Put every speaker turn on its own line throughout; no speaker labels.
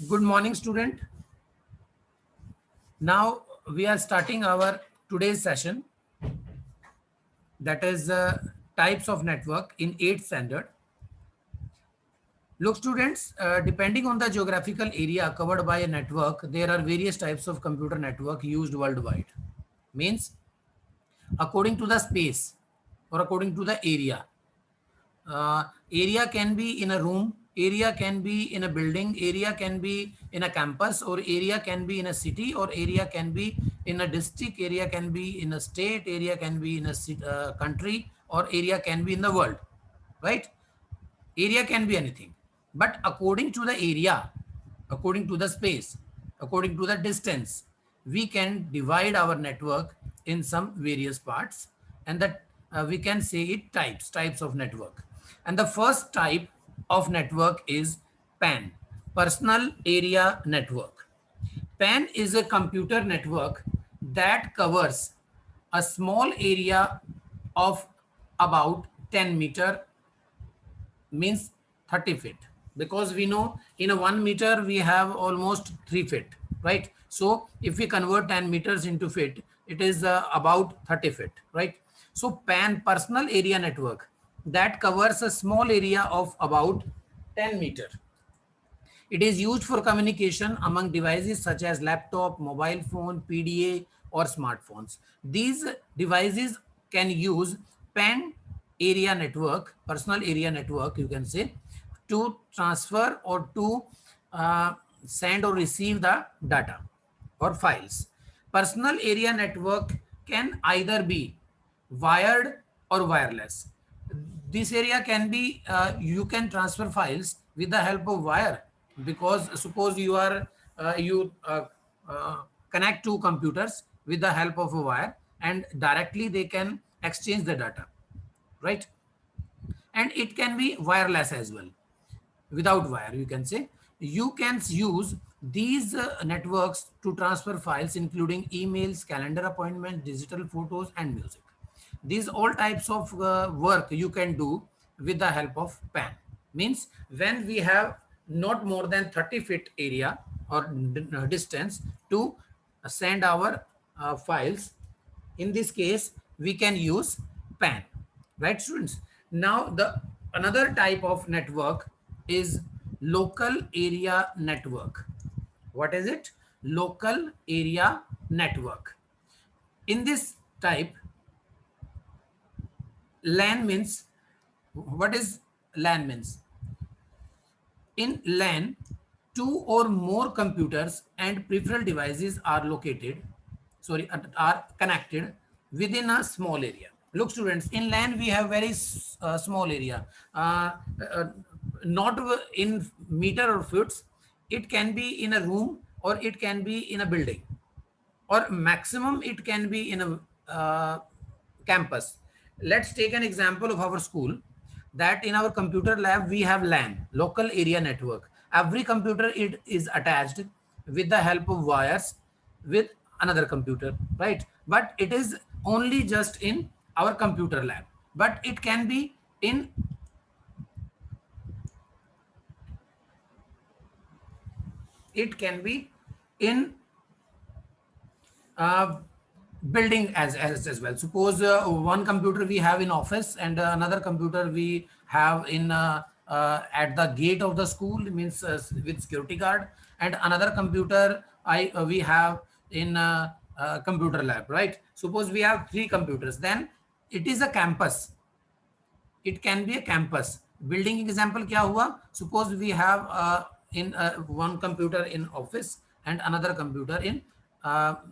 Good morning, student. Now we are starting our today's session, that is types of network in 8th standard. Look, students, depending on the geographical area covered by a network, there are various types of computer network used worldwide. Means according to the space or according to the area. Area can be in a room, area can be in a building, area can be in a campus, or area can be in a city, or area can be in a district, area can be in a state, area can be in a country, or area can be in the world, right? Area can be anything. But according to the area, according to the space, according to the distance, we can divide our network in some various parts, and that we can say it types of network. And the first type of network is PAN, personal area network. PAN is a computer network that covers a small area of about 10 meter, means 30 feet, because we know in a 1 meter we have almost 3 feet, right? So if we convert 10 meters into feet, it is about 30 feet, right? So PAN, personal area network, that covers a small area of about 10 meter. It is used for communication among devices such as laptop, mobile phone, PDA, or smartphones. These devices can use PAN area network, personal area network, you can say, to transfer or to send or receive the data or files. Personal area network can either be wired or wireless. This area can be, you can transfer files with the help of wire, because suppose you are you connect two computers with the help of a wire, and directly they can exchange the data, right? And it can be wireless as well, without wire, you can say. You can use these networks to transfer files including emails, calendar appointments, digital photos, and music. These all types of work you can do with the help of PAN. Means when we have not more than 30 feet area or distance to send our files, in this case we can use PAN, right, students? Now the another type of network is local area network. What is it? Local area network. In this type, LAN means, what is LAN means? In LAN, two or more computers and peripheral devices are are connected within a small area. Look, students, in LAN we have very small area, uh, not in meter or foots. It can be in a room, or it can be in a building, or maximum it can be in a campus. Let's take an example of our school, that in our computer lab we have LAN, local area network. Every computer it is attached with the help of wires with another computer, right? But it is only just in our computer lab, but it can be in, it can be in uh, building as well. Suppose one computer we have in office, and another computer we have in at the gate of the school, means with security guard, and another computer we have in computer lab, right? Suppose we have three computers, then it is a campus. It can be a campus. Building example kya hua? Suppose we have in one computer in office and another computer in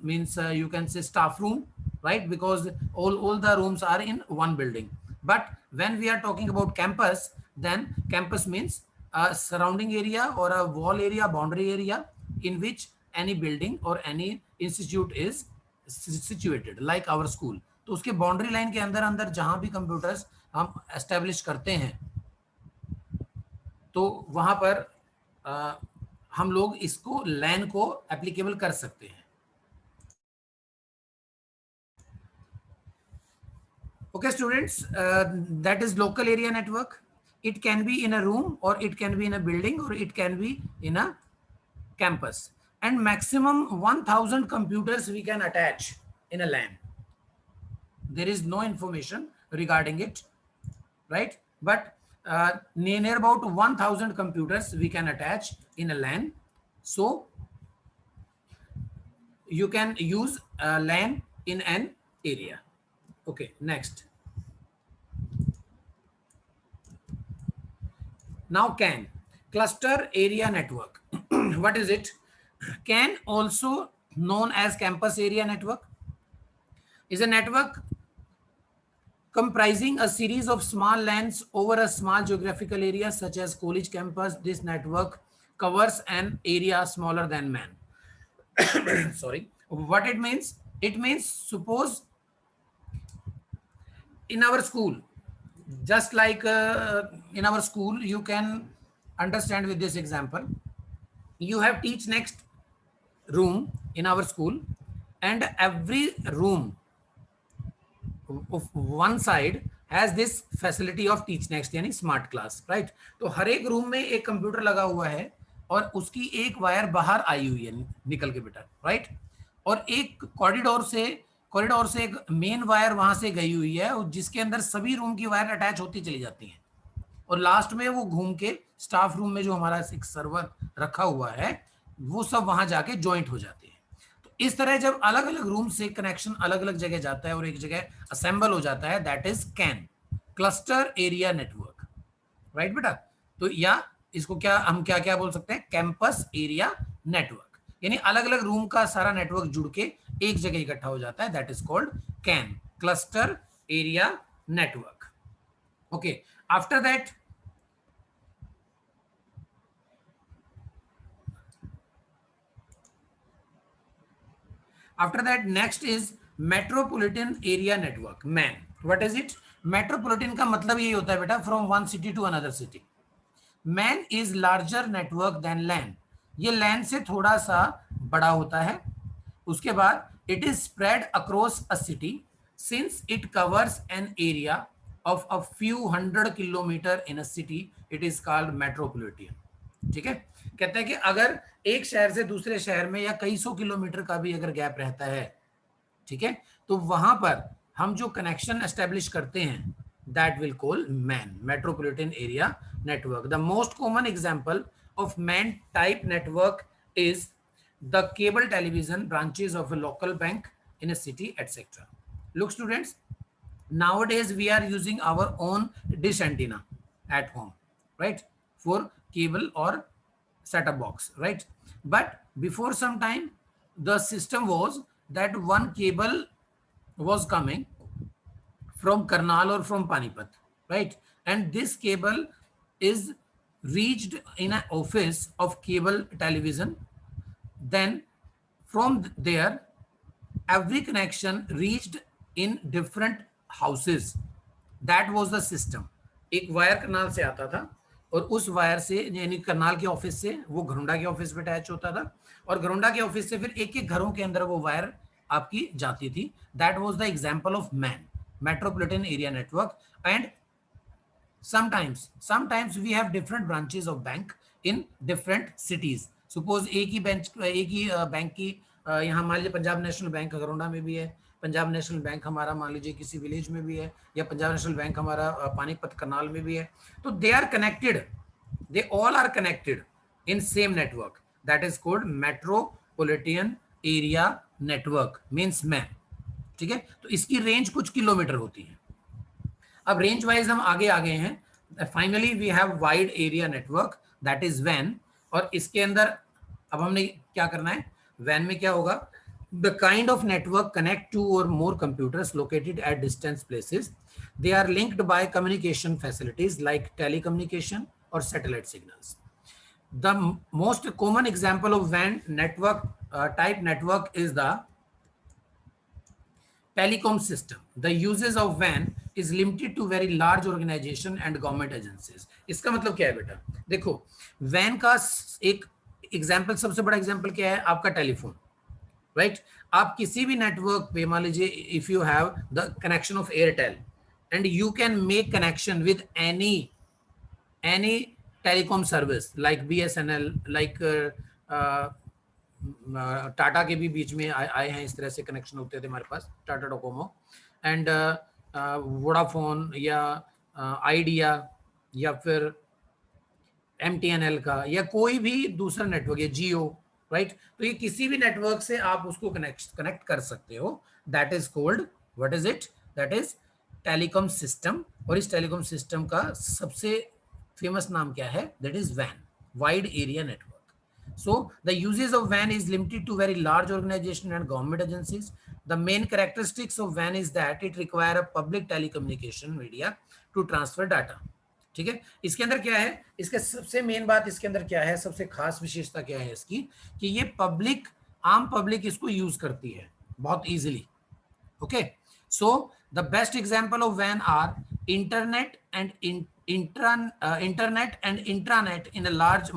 means you can say staff room, right? Because all the rooms are in one building. But when we are talking about campus, then campus means a surrounding area or a wall area, boundary area, in which any building or any institute is situated, like our school. तो उसके boundary line के अंदर अंदर जहां भी computers हम establish करते हैं, तो वहां पर हम लोग इसको लैन को एप्लीकेबल कर सकते हैं. Okay, students, that is local area network. It can be in a room, or it can be in a building, or it can be in a campus, and maximum 1000 computers we can attach in a LAN. There is no information regarding it, right? But near about 1000 computers we can attach in a LAN. So you can use LAN in an area. Okay, next. Now CAN, cluster area network. What is it? CAN, also known as campus area network, is a network comprising a series of small LANs over a small geographical area such as college campus. This network covers an area smaller than man. Sorry. What it means? It means, suppose in our school, just like in our school, you can understand with this example. You have teach next room in our school, and every room of one side has this facility of teach next यानी smart class, right? तो हर एक room में एक computer लगा हुआ है और उसकी एक वायर बाहर आई हुई है निकल के बेटा, राइट? और एक कॉरिडोर से एक मेन वायर वहां से गई हुई है जिसके अंदर सभी रूम की वायर अटैच होती चली जाती हैं, और लास्ट में वो घूम के स्टाफ रूम में जो हमारा एक सर्वर रखा हुआ है वो सब वहां जाके ज्वाइंट हो जाते हैं। तो इस तरह जब अलग अलग रूम से कनेक्शन अलग अलग जगह जाता है और एक जगह असेंबल हो जाता है, that is can, cluster area network, right बेटा? तो या इसको क्या हम क्या क्या बोल सकते हैं? कैंपस एरिया नेटवर्क, यानी अलग अलग रूम का सारा नेटवर्क जुड़ के एक जगह इकट्ठा हो जाता है, that is called can, cluster area network. Okay, after that next is metropolitan area network, MAN. What is it? Metropolitan का मतलब यही होता है बेटा, from one city to another city. MAN is larger network than LAN. ये LAN से थोड़ा सा बड़ा होता है। उसके बाद it is spread across a city since it covers an area of a few hundred kilometer in a city, it is called metropolitan. ठीक है, कहते हैं कि अगर एक शहर से दूसरे शहर में या कई सौ किलोमीटर का भी अगर गैप रहता है, ठीक है, तो वहां पर हम जो कनेक्शन एस्टेब्लिश करते हैं that will call man, metropolitan area network. The most common example of man type network is the cable television branches of a local bank in a city, etc. Look students, nowadays we are using our own dish antenna at home, right, for cable or set-up box, right? But before some time the system was that one cable was coming from Karnal or from Panipat, right? And this cable is reached in an office of cable television. Then from there every connection reached in different houses. That was the system. एक wire Karnal से आता था और उस wire से यानी करनाल के office से वो घरोंडा के ऑफिस पे अटैच होता था, और घरोंडा के ऑफिस से फिर एक एक घरों के अंदर वो वायर आपकी जाती थी। That was the example of man, metropolitan area network. And sometimes we have different branches of bank in different cities. Suppose एक ही बैंक की यहाँ मान लीजिए पंजाब नेशनल बैंक घरोंडा में भी है, पंजाब नेशनल बैंक हमारा मान लीजिए किसी विलेज में भी है, या पंजाब नेशनल बैंक हमारा पानीपत करनाल में भी है। तो they are connected, they all are connected in same network, that is called metropolitan area network, means MAN. ठीक है, तो इसकी रेंज कुछ किलोमीटर होती है। अब रेंज वाइज हम आगे आ गए हैं। Finally we have wide area network, that is वैन। और इसके अंदर अब हमने क्या करना है, वैन में क्या होगा, the kind of network connect two or more computers located at distant places. They are linked by communication facilities like telecommunication or satellite signals. The most common example of WAN network type network is the telecom system. The uses of WAN is limited to very large organization and government agencies. इसका मतलब क्या है बेटा, देखो WAN का एक example, सबसे बड़ा एग्जाम्पल क्या है, आपका टेलीफोन, राइट? आप किसी भी नेटवर्क पे मान लीजिए if you have the connection of Airtel and you can make connection with any telecom service like BSNL, like Tata के भी बीच में आए हैं, इस तरह से कनेक्शन होते थे हमारे पास, टाटा डोकोमो एंड वोडाफोन या आइडिया या फिर MTNL का या कोई भी दूसरा नेटवर्क या जियो, राइट। तो ये किसी भी नेटवर्क से आप उसको कनेक्ट कर सकते हो। That is called, what is it, that is telecom system. और इस टेलीकॉम सिस्टम का सबसे फेमस नाम क्या है, that is van, wide area network. So the uses of WAN is limited to very large organizations and government agencies. The main characteristics of WAN is that it require a public telecommunication media to transfer data. ठीक है, इसके अंदर क्या है, इसके सबसे main बात इसके अंदर क्या है, सबसे खास विशेषता क्या है इसकी, कि ये पब्लिक, आम पब्लिक इसको यूज करती है बहुत easily. Okay, so the best example of WAN are internet and internet and intranet in a large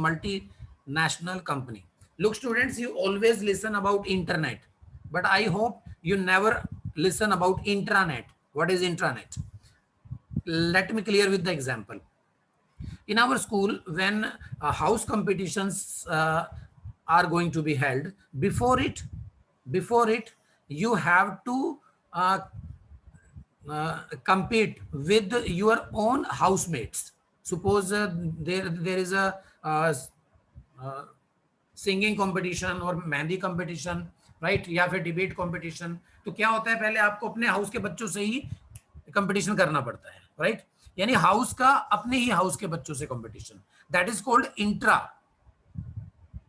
multinational company. Look students, you always listen about internet, but I hope you never listen about intranet. What is intranet? Let me clear with the example. In our school, when house competitions are going to be held, before it you have to compete with your own housemates. Suppose there is a singing competition और mehndi competition, right, या फिर debate competition. तो क्या होता है, पहले आपको अपने हाउस के बच्चों से ही कंपटीशन करना पड़ता है, राइट, यानी हाउस का अपने ही हाउस के बच्चों से competition. That is called intra.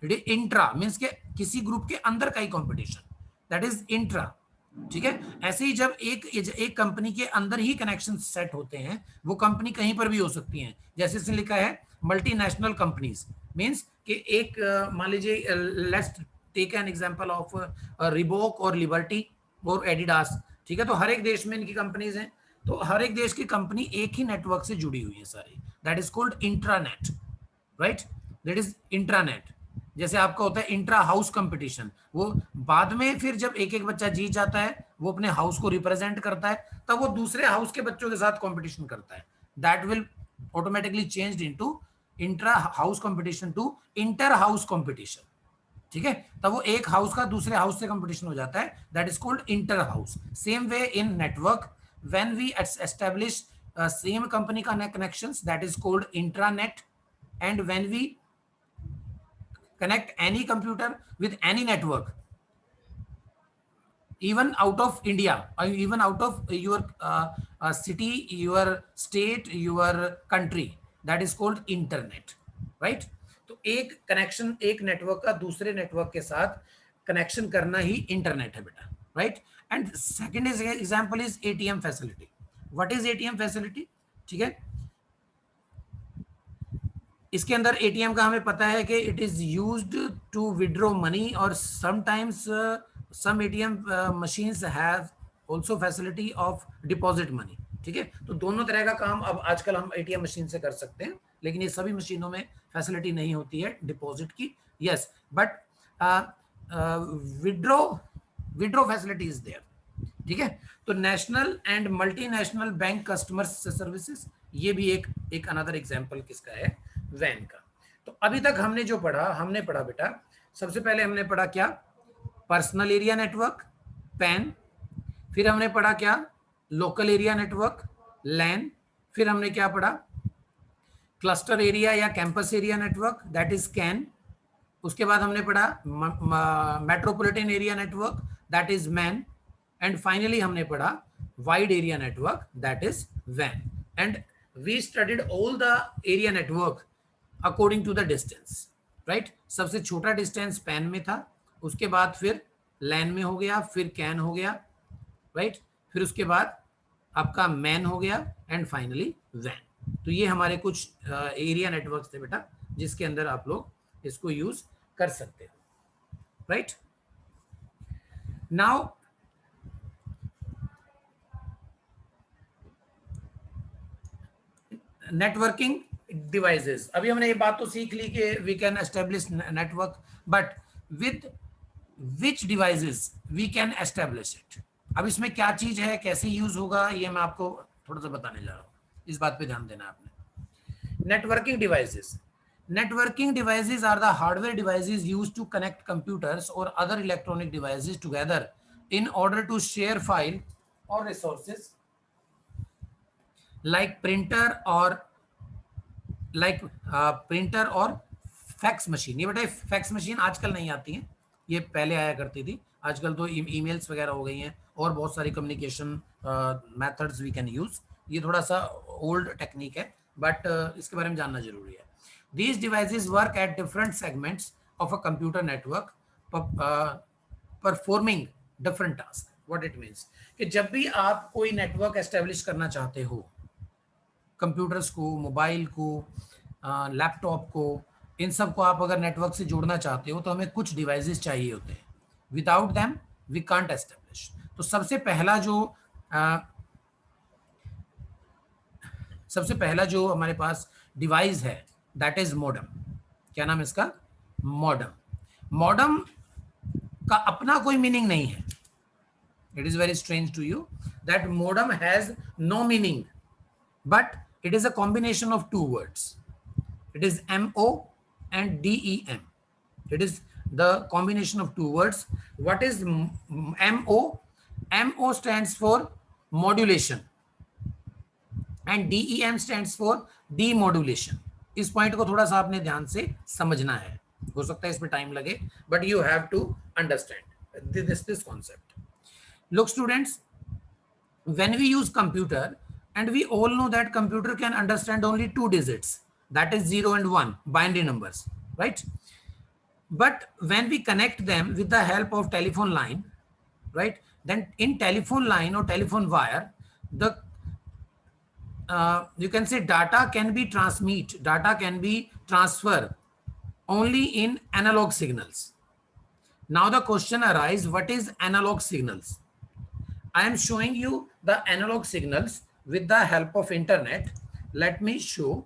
Intra means के किसी ग्रुप के अंदर का ही कंपटीशन, दैट इज इंट्रा। ठीक है, ऐसे ही जब एक कंपनी के अंदर ही कनेक्शन सेट होते हैं, वो कंपनी कहीं पर भी हो सकती हैं। जैसे इसमें लिखा है मल्टीनेशनल कंपनीज, मींस कि एक मान लीजिए, let's take an example of Reebok और लिबर्टी और एडिडास। ठीक है, तो हर एक देश में इनकी कंपनीज हैं, तो हर एक देश की कंपनी एक ही नेटवर्क से जुड़ी हुई है सारी। That is called intranet, right, that is intranet. जैसे आपका होता है इंट्रा हाउस कंपटीशन, वो बाद में फिर जब एक एक बच्चा जीत जाता है, वो अपने हाउस को रिप्रेजेंट करता है, तब वो दूसरे हाउस के बच्चों के साथ कंपटीशन करता है। That will automatically changed into intra house competition to inter house competition. ठीक है, तब वो एक हाउस का दूसरे हाउस से कंपटीशन हो जाता है। That is called inter house. Same way in network, when we establish same company का connections, that is called intranet. And when we connect any computer with any network, even out of India, or even out of your city, your state, your country, that is called internet, right? तो एक connection, एक network का दूसरे network के साथ connection करना ही internet है बेटा, right. And second is example is ATM facility. What is ATM facility? ठीक है, इसके अंदर ATM का हमें पता है कि it is used to withdraw money, और sometimes some ATM machines have also facility of deposit money. ठीक है, तो दोनों तरह का काम अब आजकल हम ATM मशीन से कर सकते हैं, लेकिन ये सभी मशीनों में फैसिलिटी नहीं होती है डिपॉजिट की। Yes, but withdraw facility is there. ठीक है, तो national and multinational bank customer services, ये भी एक अनदर एग्जांपल किसका है, वैन का। तो अभी तक हमने जो पढ़ा, हमने पढ़ा बेटा, सबसे पहले हमने पढ़ा क्या, पर्सनल एरिया नेटवर्क, पैन। फिर हमने पढ़ा क्या, लोकल एरिया नेटवर्क, लैन। फिर हमने क्या पढ़ा, क्लस्टर एरिया या campus area network, that is CAN. उसके बाद हमने पढ़ा metropolitan area network, that is MAN. And finally हमने पढ़ा wide area network, that is वैन। And we studied all the area network according to the distance, right. सबसे छोटा distance pan में था, उसके बाद फिर लैन में हो गया, फिर कैन हो गया, राइट, फिर उसके बाद आपका मैन हो गया, एंड फाइनली वैन। तो ये हमारे कुछ एरिया नेटवर्क थे बेटा, जिसके अंदर आप लोग इसको यूज कर सकते हो, राइट। नाउ नेटवर्किंग डिवाइसेस, अभी हमने ये बात तो सीख ली कि we can establish network, but with which devices we can establish it. अब इसमें क्या चीज है, कैसे यूज होगा, ये मैं आपको थोड़ा सा बताने जा रहा हूँ, इस बात पे ध्यान देना आपने। Networking devices, Networking devices are the hardware devices used to connect computers or other electronic devices together in order to share file or resources like like printer और फैक्स मशीन। ये बेटा फैक्स मशीन आजकल नहीं आती है, ये पहले आया करती थी। आजकल तो ईमेल्स वगैरह हो गई हैं और बहुत सारी communication methods we can use. ये थोड़ा सा ओल्ड टेक्निक है, बट इसके बारे में जानना जरूरी है। These devices work at different segments of a computer network performing different task. What it means कि जब भी आप कोई नेटवर्क एस्टेब्लिश करना चाहते हो, कंप्यूटर्स को, मोबाइल को, लैपटॉप को, इन सब को आप अगर नेटवर्क से जोड़ना चाहते हो तो हमें कुछ डिवाइसेस चाहिए होते हैं। Without them we can't establish. तो सबसे पहला जो हमारे पास डिवाइस है दैट इज मॉडम। क्या नाम है इसका? मॉडम। मॉडम का अपना कोई मीनिंग नहीं है। It is very strange to you that modem has no meaning, but it is a combination of two words. It is MO and DEM. It is the combination of two words. What is MO? MO stands for modulation and DEM stands for demodulation. इस point को थोड़ा सा आपने ध्यान से समझना है, हो सकता है इसमें टाइम लगे, but you have to understand this concept. Look students, when we use computer, and we all know that computer can understand only two digits, that is 0 and 1 binary numbers, right? But when we connect them with the help of telephone line, right, then in telephone line or telephone wire, the you can say data can be transferred only in analog signals. Now the question arises, what is analog signals? I am showing you the analog signals with the help of internet. Let me show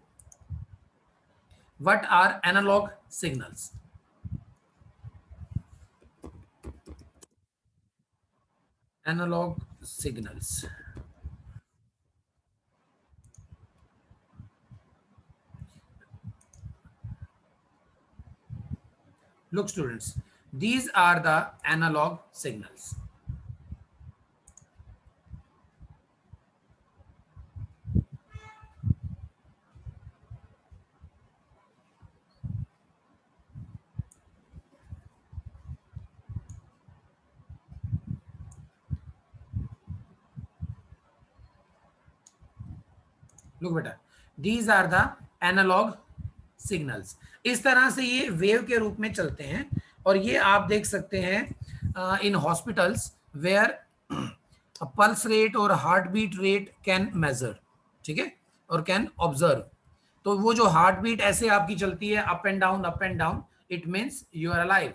what are analog signals. Analog signals. Look students, these are the analog signals. Look बेटा, these are the analog signals. इस तरह से ये wave के रूप में चलते हैं और ये आप देख सकते हैं in hospitals where pulse rate और heart beat rate can measure, ठीक है, और कैन ऑब्जर्व। तो वो जो हार्ट बीट ऐसे आपकी चलती है up and down, it means you are alive,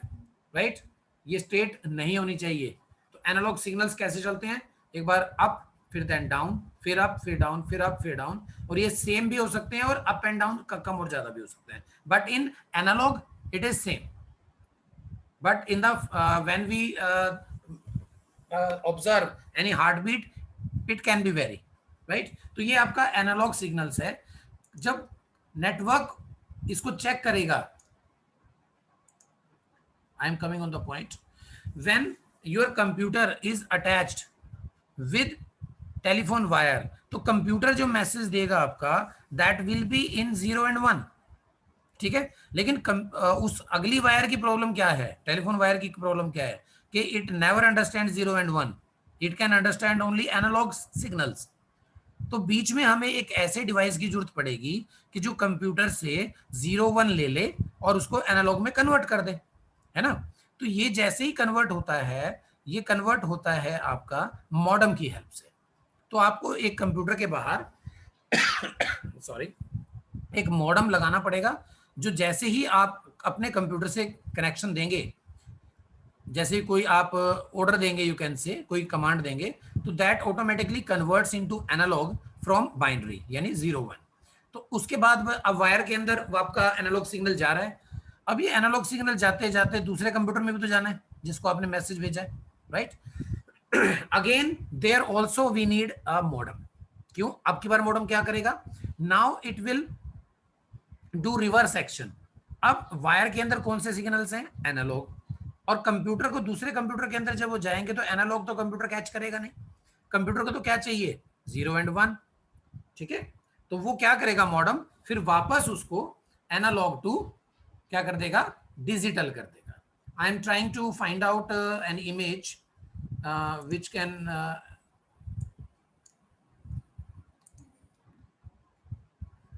right? ये स्टेट नहीं होनी चाहिए। तो एनालॉग सिग्नल्स कैसे चलते हैं? एक बार अप, फिर देन डाउन, फिर अप, फिर डाउन, फिर अप, फिर डाउन, और ये सेम भी हो सकते हैं और अप एंड डाउन का कम और ज्यादा भी हो सकते हैं, but in analog it is same. But in the when we observe any heartbeat it can be vary, right? तो ये आपका एनालॉग सिग्नल्स है। जब नेटवर्क इसको चेक करेगा, I am coming on the point, when your computer is attached with telephone wire, तो computer जो message देगा आपका that will be in 0 and 1, ठीक है? लेकिन उस अगली वायर की प्रॉब्लम क्या है? टेलीफोन वायर की प्रॉब्लम क्या है कि it never understand 0 and 1, it can understand only analog signals. तो बीच में हमें एक ऐसे डिवाइस की जरूरत पड़ेगी कि जो कंप्यूटर से 0-1 ले ले और उसको एनालॉग में कन्वर्ट कर दे, है ना? तो ये जैसे ही कन्वर्ट होता है, ये कन्वर्ट होता है आपका मॉडेम की हेल्प से। तो आपको एक कंप्यूटर के बाहर सॉरी एक मॉडेम लगाना पड़ेगा, जो जैसे ही आप अपने कंप्यूटर से कनेक्शन देंगे, जैसे कोई आप ऑर्डर देंगे, यू कैन से कोई कमांड देंगे, तो that automatically converts into analog from binary, यानी 0-1। तो उसके बाद अब वायर के अंदर आपका एनालॉग सिग्नल जा रहा है। अब ये एनालॉग सिग्नल जाते जाते दूसरे कंप्यूटर में भी तो जाना है जिसको आपने मैसेज भेजा है, right? Again there also we need a modem. क्यों? अब की बार मॉडेम क्या करेगा? Now it will do reverse action. अब वायर के अंदर कौन से सिग्नल्स हैं? एनालॉग। और कंप्यूटर को, दूसरे कंप्यूटर के अंदर जब वो जाएंगे तो एनालॉग तो कंप्यूटर कैच करेगा नहीं, कंप्यूटर को तो क्या चाहिए? 0 एंड 1। ठीक है, तो वो क्या करेगा मॉडम, फिर वापस उसको एनालॉग टू क्या कर देगा? डिजिटल कर देगा। I am trying to find out an image which can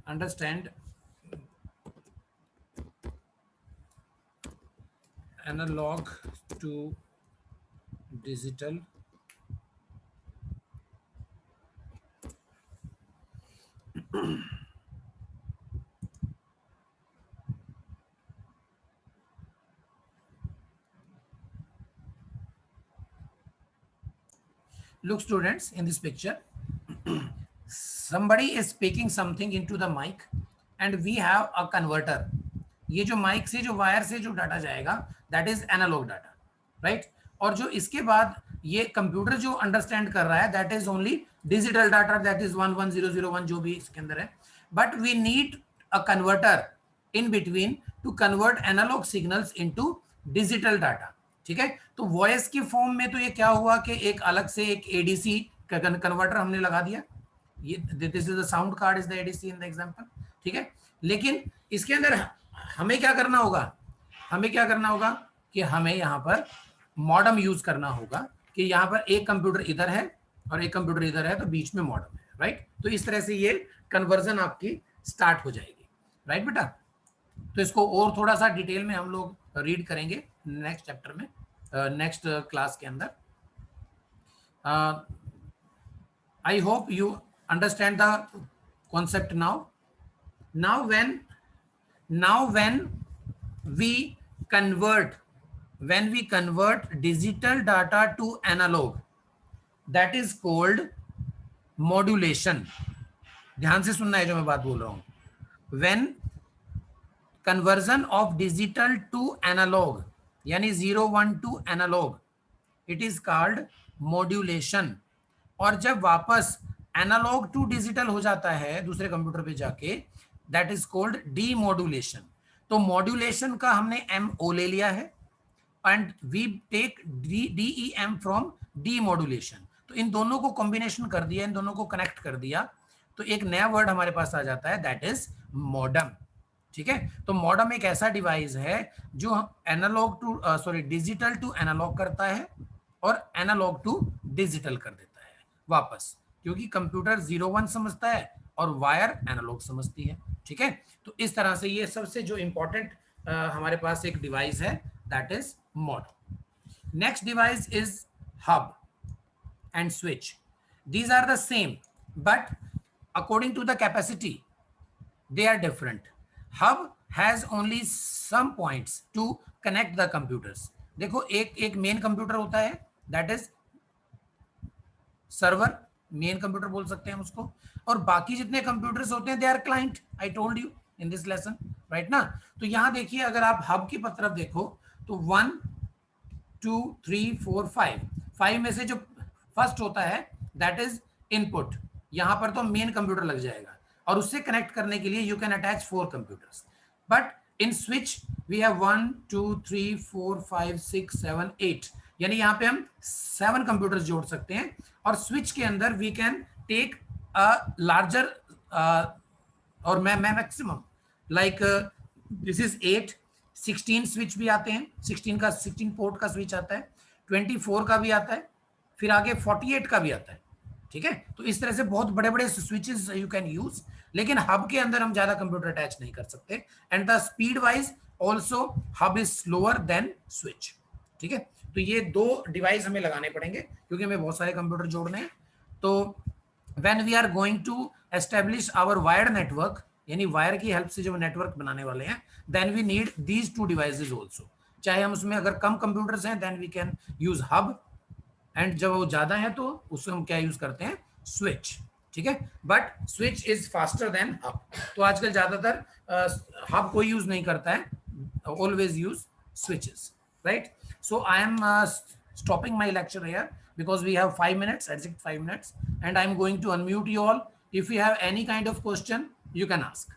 understand analog to digital. Look students, in this picture somebody is speaking something into the mic and we have a converter. ये जो mic से जो wire से जो data जाएगा that is analog data, right. और जो इसके बाद ये कंप्यूटर जो अंडरस्टैंड कर रहा है that is only digital data, that is 11001 जो भी इसके अंदर है। But we need a converter in between to convert analog signals into digital data. ठीक है, तो वॉइस की फॉर्म में तो ये क्या हुआ कि एक अलग से एक एडीसी कन्वर्टर हमने लगा दिया, ये this is the sound card is the ADC in the example. ठीक है, लेकिन इसके अंदर हमें क्या करना होगा, हमें क्या करना होगा कि हमें यहाँ पर मॉडम यूज करना होगा कि यहाँ पर एक कंप्यूटर इधर है और एक कंप्यूटर इधर है, तो बीच में मॉडम है, राइट। तो इस तरह से ये कन्वर्जन आपकी स्टार्ट हो जाएगी, राइट बेटा। तो इसको और थोड़ा सा डिटेल में हम लोग रीड करेंगे नेक्स्ट चैप्टर में, नेक्स्ट क्लास के अंदर। I hope you understand the concept now. Now when we convert digital data to analog, that is called modulation. ध्यान से सुनना है जो मैं बात बोल रहा हूं। When conversion of digital to analog यानी 0 1 to analog, it is called modulation। और जब वापस एनालॉग टू डिजिटल हो जाता है दूसरे कंप्यूटर पे जाके, दैट इज कॉल्ड डीमॉड्यूलेशन। तो मॉड्यूलेशन का हमने एम ओ ले लिया है and we take D M from demodulation. तो इन दोनों को कॉम्बिनेशन कर दिया, इन दोनों को कनेक्ट कर दिया, तो एक नया वर्ड हमारे पास आ जाता है, दैट इज मॉडम। ठीक है, तो मॉडम एक ऐसा डिवाइस है जो analog to digital to analog करता है और एनालॉग टू डिजिटल कर देता है वापस, क्योंकि कंप्यूटर 0 1 समझता है और वायर एनालॉग समझती है। ठीक है, तो इस तरह से ये सबसे जो इंपॉर्टेंट हमारे पास एक डिवाइस है, that is modem. Next device is hub and switch. These are the same but according to the capacity they are different. Hub has only some points to connect the computers. देखो एक main computer होता है, that is server, main computer बोल सकते हैं हम उसको, और बाकी जितने कंप्यूटर्स होते हैं they are client. I told you in this lesson, right ना। तो यहां देखिए, अगर आप हब की तरफ देखो तो 1 2 3 4 5 में से जो फर्स्ट होता है दैट इज इनपुट। यहां पर तो मेन कंप्यूटर लग जाएगा और उससे कनेक्ट करने के लिए you can attach 4 computers. But in switch we have 1 2 3 4 5 6 7 8, यानी यहाँ पे हम 7 कंप्यूटर्स जोड़ सकते हैं। और स्विच के अंदर we can take a larger और maximum like this is 8, 16 switch भी आते हैं, 16 पोर्ट का स्विच आता है, 24 का भी आता है, फिर आगे 48 का भी आता है। ठीक है, तो इस तरह से बहुत बड़े बड़े स्विचेस यू कैन यूज, लेकिन हब के अंदर हम ज्यादा कंप्यूटर अटैच नहीं कर सकते। And the speed wise also hub is slower then switch. ठीक है, तो ये 2 डिवाइस हमें लगाने पड़ेंगे क्योंकि हमें बहुत सारे कंप्यूटर जोड़ने हैं। तो when we are going to establish our wired network, यानी वायर की हेल्प से जो नेटवर्क बनाने वाले हैं, then we need these 2 devices also. चाहे हम उसमें अगर कम कंप्यूटर्स हैं then we can use hub, and जब वो ज्यादा है तो उसको हम क्या यूज करते हैं, स्विच। ठीक है, but switch is faster than hub. तो आजकल ज्यादातर हब कोई यूज नहीं करता है, always use switches, right. So I am stopping my lecture here because we have 5 minutes, exact 5 minutes, and I'm going to unmute you all. If you have any kind of question, you can ask.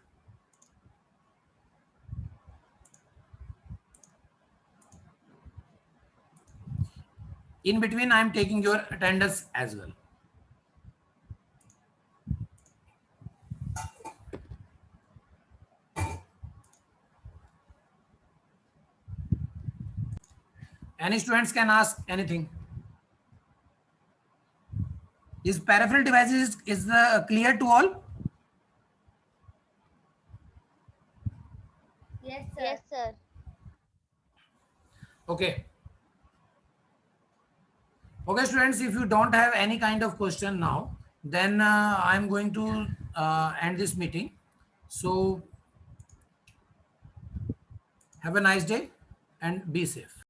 In between, I am taking your attendance as well. Any students can ask anything. Is peripheral devices is the clear to all?
Yes, sir.
Yes, sir.
Okay. Okay, students, if you don't have any kind of question now, then I'm going to end this meeting. So have a nice day and be safe.